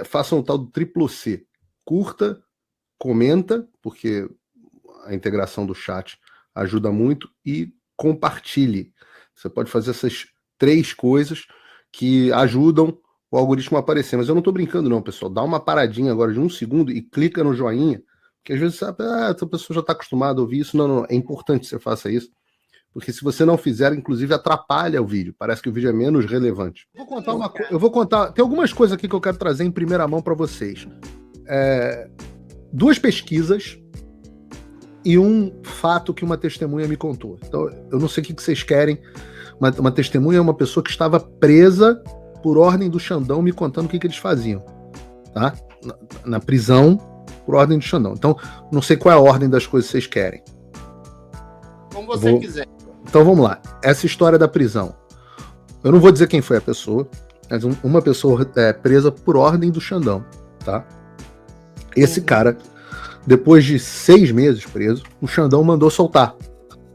façam o tal do triplo C. Curta, comenta, porque a integração do chat ajuda muito, e compartilhe. Você pode fazer essas 3 coisas que ajudam o algoritmo a aparecer. Mas eu não estou brincando não, pessoal. Dá uma paradinha agora de 1 segundo e clica no joinha, porque às vezes sabe, essa pessoa já está acostumada a ouvir isso. Não, é importante que você faça isso, porque se você não fizer, inclusive atrapalha o vídeo. Parece que o vídeo é menos relevante. Eu vou contar, tem algumas coisas aqui que eu quero trazer em primeira mão para vocês. 2 pesquisas e um fato que uma testemunha me contou. Então, eu não sei o que vocês querem. Uma testemunha é uma pessoa que estava presa por ordem do Xandão, me contando o que eles faziam, tá? Na prisão, por ordem do Xandão. Então, não sei qual é a ordem das coisas que vocês querem. Como você quiser. Então, vamos lá. Essa história da prisão. Eu não vou dizer quem foi a pessoa, mas uma pessoa presa por ordem do Xandão, tá? Esse cara, depois de 6 meses preso, o Xandão mandou soltar.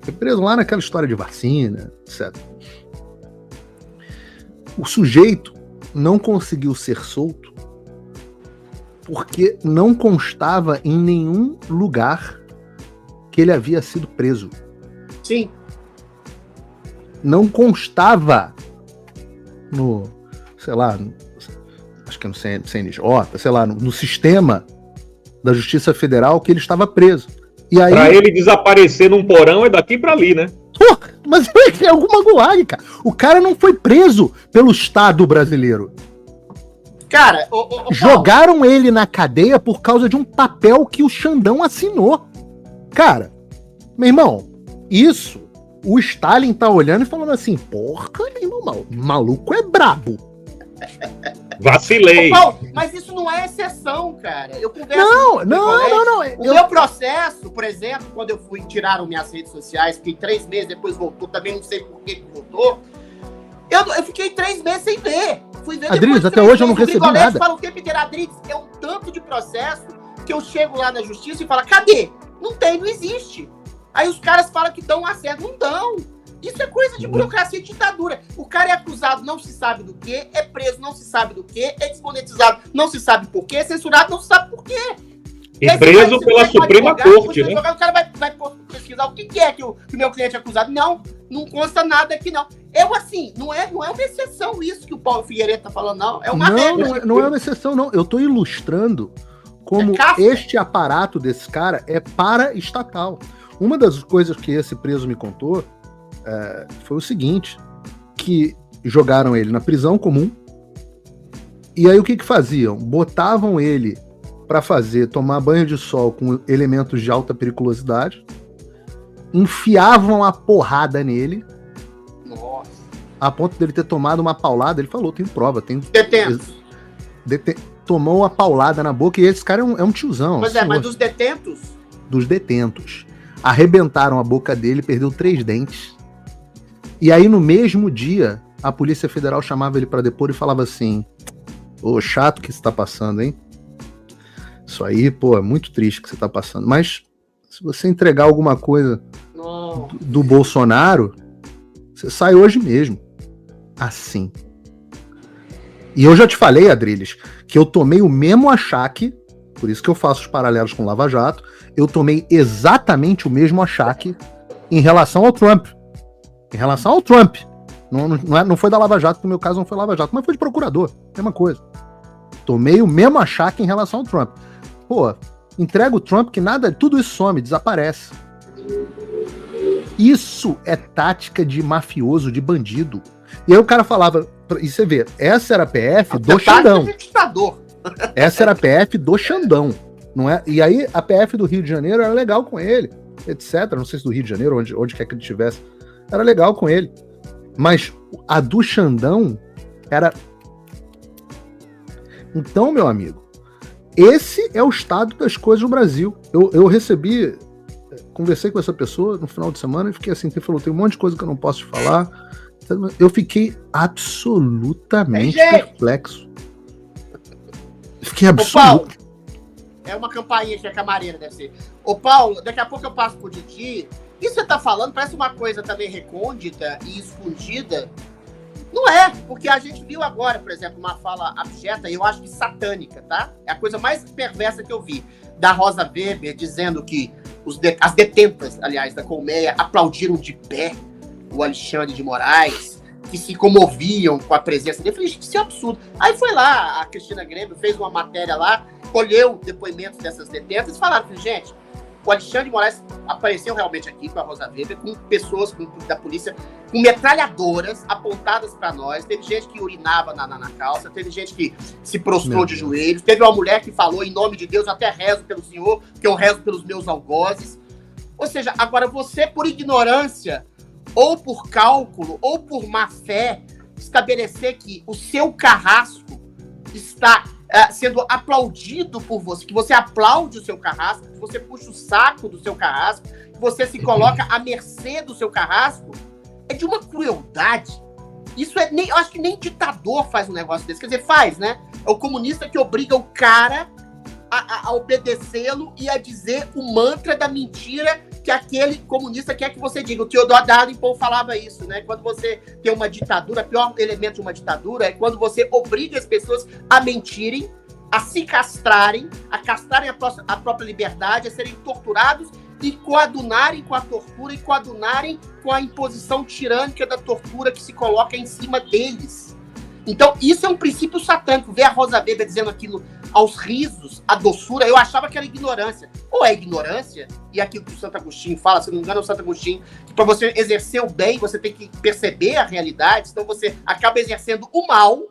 Foi preso lá naquela história de vacina, etc. O sujeito não conseguiu ser solto porque não constava em nenhum lugar que ele havia sido preso. Sim. Não constava no, sei lá, acho que é no CNJ, sei lá, no sistema da Justiça Federal que ele estava preso. E aí, pra ele desaparecer num porão é daqui pra ali, né? Mas é alguma gulag, cara. O cara não foi preso pelo Estado brasileiro. Cara, jogaram ele na cadeia por causa de um papel que o Xandão assinou. Cara, meu irmão, isso, o Stalin tá olhando e falando assim, porra, irmão, maluco é brabo. Vacilei. Paulo, mas isso não é exceção, cara. Eu converso não. O meu processo, por exemplo, quando eu fui, tiraram minhas redes sociais, fiquei 3 meses, depois voltou, também não sei por que voltou. Eu fiquei 3 meses sem ver. Fui ver Adriles, até hoje eu não recebi nada. Fala o tempo inteiro, Adriles, é um tanto de processo que eu chego lá na justiça e falo, cadê? Não tem, não existe. Aí os caras falam que dão acesso, não dão. Isso é coisa de burocracia e ditadura. O cara é acusado, não se sabe do que, é preso, não se sabe do que, é desmonetizado, não se sabe por quê, é censurado, não se sabe por quê. E preso pela Suprema Corte, né? O cara vai pesquisar o que é que o meu cliente é acusado. Não consta nada aqui, não. Assim, não é uma exceção isso que o Paulo Figueiredo tá falando, não. É uma regra. Não é uma exceção, não. Eu tô ilustrando como este aparato desse cara é paraestatal. Uma das coisas que esse preso me contou foi o seguinte, que jogaram ele na prisão comum, e aí o que faziam? Botavam ele para tomar banho de sol com elementos de alta periculosidade, enfiavam a porrada nele, nossa, a ponto dele ter tomado uma paulada. Ele falou, tem prova, tem... Detentos. Tomou uma paulada na boca, e esse cara é um tiozão. Mas mas dos detentos? Dos detentos. Arrebentaram a boca dele, perdeu 3 dentes. E aí, no mesmo dia, a Polícia Federal chamava ele para depor e falava assim, chato que você tá passando, hein? Isso aí, é muito triste que você tá passando. Mas, se você entregar alguma coisa do Bolsonaro, você sai hoje mesmo. Assim. E eu já te falei, Adriles, que eu tomei o mesmo achaque, por isso que eu faço os paralelos com o Lava Jato, eu tomei exatamente o mesmo achaque em relação ao Trump. Não foi da Lava Jato, no meu caso não foi Lava Jato, mas foi de procurador, mesma coisa. Tomei o mesmo achaque em relação ao Trump. Entrega o Trump que tudo isso some, desaparece. Isso é tática de mafioso, de bandido. E aí o cara falava, e você vê, essa era a PF do Xandão. Essa era a PF do Xandão. Não é? E aí a PF do Rio de Janeiro era legal com ele, etc. Não sei se do Rio de Janeiro, onde quer que ele estivesse. Era legal com ele. Mas a do Xandão era... Então, meu amigo, esse é o estado das coisas no Brasil. Eu recebi... Conversei com essa pessoa no final de semana e fiquei assim, ele falou, tem um monte de coisa que eu não posso te falar. Eu fiquei absolutamente perplexo. Fiquei absoluto. Paulo, é uma campainha que a camareira deve ser. Ô Paulo, daqui a pouco eu passo por Didi. Isso que você tá falando parece uma coisa também recôndita e escondida Não é, porque a gente viu agora, por exemplo, uma fala abjeta, eu acho que satânica, tá? É a coisa mais perversa que eu vi, da Rosa Weber dizendo que as detentas, aliás, da colmeia, aplaudiram de pé o Alexandre de Moraes, que se comoviam com a presença dele. Eu falei, gente, isso é um absurdo. Aí foi lá, a Cristina Grêmio fez uma matéria lá, colheu depoimentos dessas detentas e falaram, gente, o Alexandre de Moraes apareceu realmente aqui com a Rosa Weber, com pessoas da polícia, com metralhadoras apontadas para nós. Teve gente que urinava na calça, teve gente que se prostrou de joelhos, teve uma mulher que falou, em nome de Deus, eu até rezo pelo senhor, que eu rezo pelos meus algozes. Ou seja, agora você, por ignorância, ou por cálculo, ou por má fé, estabelecer que o seu carrasco está sendo aplaudido por você, que você aplaude o seu carrasco, que você puxa o saco do seu carrasco, que você se coloca à mercê do seu carrasco, é de uma crueldade. Isso eu acho que nem ditador faz um negócio desse. Quer dizer, faz, né? É o comunista que obriga o cara a obedecê-lo e a dizer o mantra da mentira que aquele comunista quer que você diga. O Theodor Dadenpol falava isso, né? Quando você tem uma ditadura, o pior elemento de uma ditadura é quando você obriga as pessoas a mentirem, a se castrarem, a castrarem a própria liberdade, a serem torturados e coadunarem com a tortura e coadunarem com a imposição tirânica da tortura que se coloca em cima deles. Então, isso é um princípio satânico. Ver a Rosa Weber dizendo aquilo aos risos, a doçura, eu achava que era ignorância. Ou é ignorância, e aquilo que o Santo Agostinho fala, se não me engano é o Santo Agostinho, que para você exercer o bem, você tem que perceber a realidade, senão você acaba exercendo o mal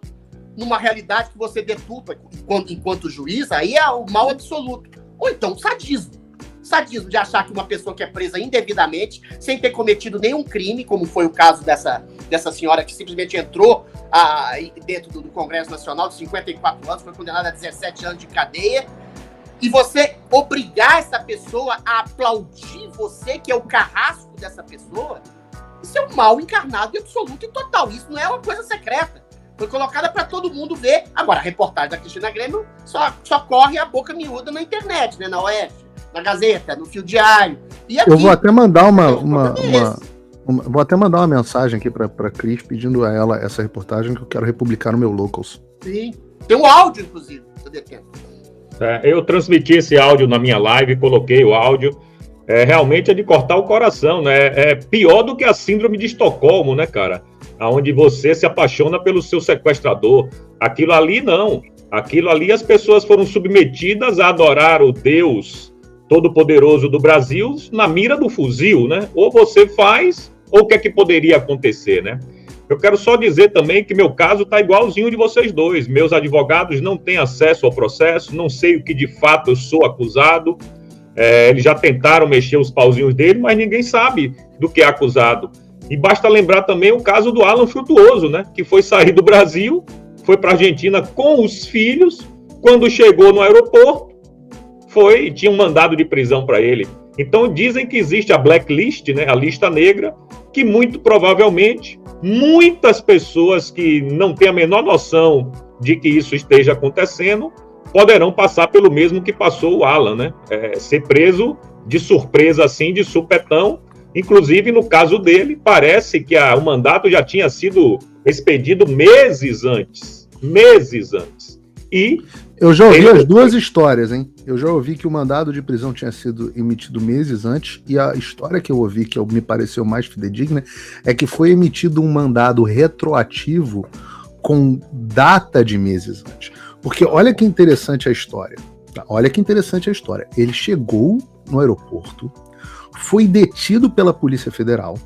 numa realidade que você deturpa enquanto juiz, aí é o mal absoluto. Ou então o sadismo. Sadismo de achar que uma pessoa que é presa indevidamente, sem ter cometido nenhum crime, como foi o caso dessa senhora que simplesmente entrou dentro do Congresso Nacional de 54 anos, foi condenada a 17 anos de cadeia, e você obrigar essa pessoa a aplaudir você, que é o carrasco dessa pessoa, isso é um mal encarnado e absoluto e total. Isso não é uma coisa secreta. Foi colocada para todo mundo ver. Agora, a reportagem da Cristina Grêmio só corre a boca miúda na internet, né? Na UF, na Gazeta, no Fio Diário. E aqui, eu vou até mandar vou até mandar uma mensagem aqui pra Cris pedindo a ela essa reportagem que eu quero republicar no meu Locals. Sim. Tem um áudio, inclusive, do detento. Eu transmiti esse áudio na minha live, coloquei o áudio. Realmente é de cortar o coração, né? É pior do que a síndrome de Estocolmo, né, cara? Onde você se apaixona pelo seu sequestrador. Aquilo ali não. Aquilo ali as pessoas foram submetidas a adorar o Deus Todo-Poderoso do Brasil na mira do fuzil, né? Ou você faz, ou o que é que poderia acontecer, né? Eu quero só dizer também que meu caso está igualzinho de vocês dois. Meus advogados não têm acesso ao processo, não sei o que de fato eu sou acusado. Eles já tentaram mexer os pauzinhos dele, mas ninguém sabe do que é acusado. E basta lembrar também o caso do Alan Frutuoso, né? Que foi sair do Brasil, foi para a Argentina com os filhos, quando chegou no aeroporto, tinha um mandado de prisão para ele. Então dizem que existe a blacklist, né? A lista negra, que muito provavelmente muitas pessoas que não têm a menor noção de que isso esteja acontecendo poderão passar pelo mesmo que passou o Alan, né? Ser preso de surpresa assim, de supetão. Inclusive, no caso dele, parece que o mandato já tinha sido expedido meses antes. E eu já ouvi as duas histórias, hein? Eu já ouvi que o mandado de prisão tinha sido emitido meses antes, e a história que eu ouvi, que me pareceu mais fidedigna, é que foi emitido um mandado retroativo com data de meses antes. Porque olha que interessante a história. Tá? Olha que interessante a história. Ele chegou no aeroporto, foi detido pela Polícia Federal.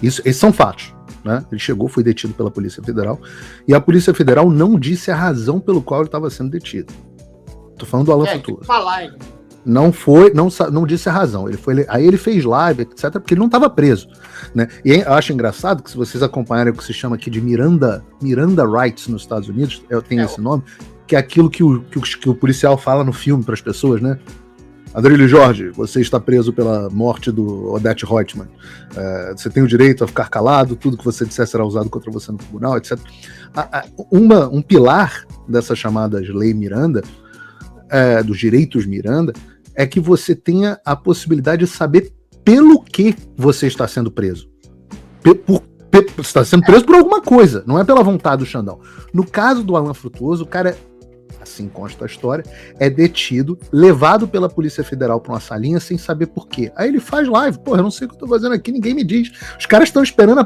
Esses são fatos, né? Ele chegou, foi detido pela Polícia Federal, e a Polícia Federal não disse a razão pelo qual ele estava sendo detido. Tô falando do Alan Frutuoso. Não disse a razão. Aí ele fez live, etc., porque ele não estava preso, né? E eu acho engraçado que, se vocês acompanharem o que se chama aqui de Miranda Rights nos Estados Unidos, tem esse nome, que é aquilo que o policial fala no filme para as pessoas, né? Adrilho Jorge, você está preso pela morte do Odete Reutemann. Você tem o direito a ficar calado, tudo que você disser será usado contra você no tribunal, etc. Um pilar dessas chamadas Lei Miranda, dos direitos Miranda, é que você tenha a possibilidade de saber pelo que você está sendo preso. Você está sendo preso por alguma coisa, não é pela vontade do Xandão. No caso do Alan Frutuoso, o cara, assim consta a história, é detido, levado pela Polícia Federal para uma salinha sem saber por quê. Aí ele faz live, porra, eu não sei o que eu tô fazendo aqui, ninguém me diz. Os caras estão esperando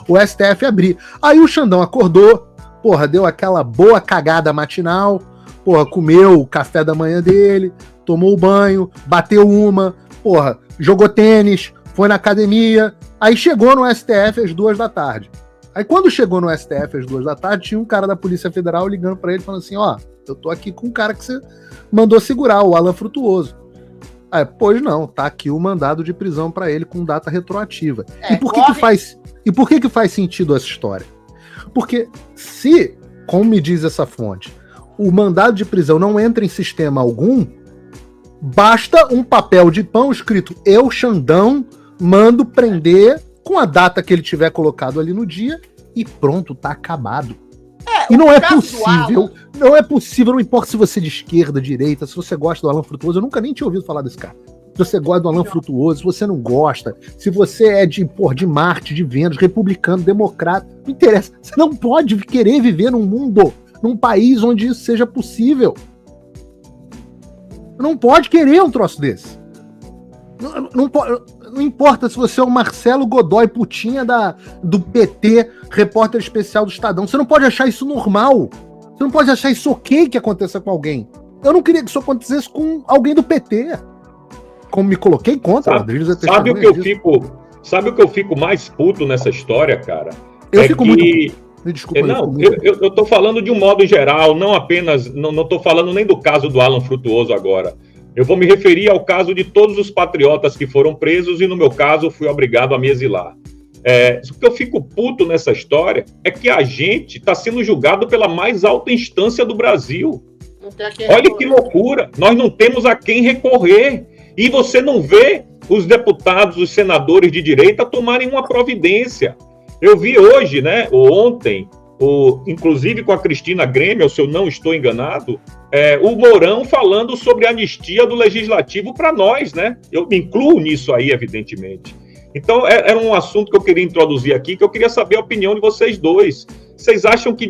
o STF abrir. Aí o Xandão acordou, porra, deu aquela boa cagada matinal, porra, comeu o café da manhã dele, tomou o banho, bateu uma, porra, jogou tênis, foi na academia, aí chegou no STF às 2h. Aí quando chegou no STF às 2h, tinha um cara da Polícia Federal ligando pra ele, falando assim, ó, eu tô aqui com um cara que você mandou segurar, o Alan Frutuoso. Aí, pois não, tá aqui o mandado de prisão pra ele com data retroativa. E por que faz sentido essa história? Porque se, como me diz essa fonte, o mandado de prisão não entra em sistema algum, basta um papel de pão escrito eu, Xandão, mando prender com a data que ele tiver colocado ali no dia e pronto, tá acabado. E não é possível, não importa se você é de esquerda, direita, se você gosta do Alan Frutuoso, eu nunca nem tinha ouvido falar desse cara. Se você gosta do Alan Frutuoso, se você não gosta, se você é de Marte, de Vênus, republicano, democrata, não interessa. Você não pode querer viver num mundo, num país onde isso seja possível. Não pode querer um troço desse. Não importa se você é o Marcelo Godoy Putinha do PT, repórter especial do Estadão. Você não pode achar isso normal. Você não pode achar isso ok que aconteça com alguém. Eu não queria que isso acontecesse com alguém do PT. Como me coloquei contra. Sabe o que eu fico mais puto nessa história, cara? Eu fico muito puto. Me desculpa. Eu tô falando de um modo geral, não apenas... Não tô falando nem do caso do Alan Frutuoso agora. Eu vou me referir ao caso de todos os patriotas que foram presos e, no meu caso, fui obrigado a me exilar. O que eu fico puto nessa história é que a gente está sendo julgado pela mais alta instância do Brasil. Olha que loucura! Nós não temos a quem recorrer. E você não vê os deputados, os senadores de direita tomarem uma providência. Eu vi hoje, né, ou ontem, inclusive com a Cristina Grêmio, se eu não estou enganado, o Mourão falando sobre a anistia do Legislativo para nós, né? Eu me incluo nisso aí, evidentemente. Então, era um assunto que eu queria introduzir aqui, que eu queria saber a opinião de vocês dois. Vocês acham que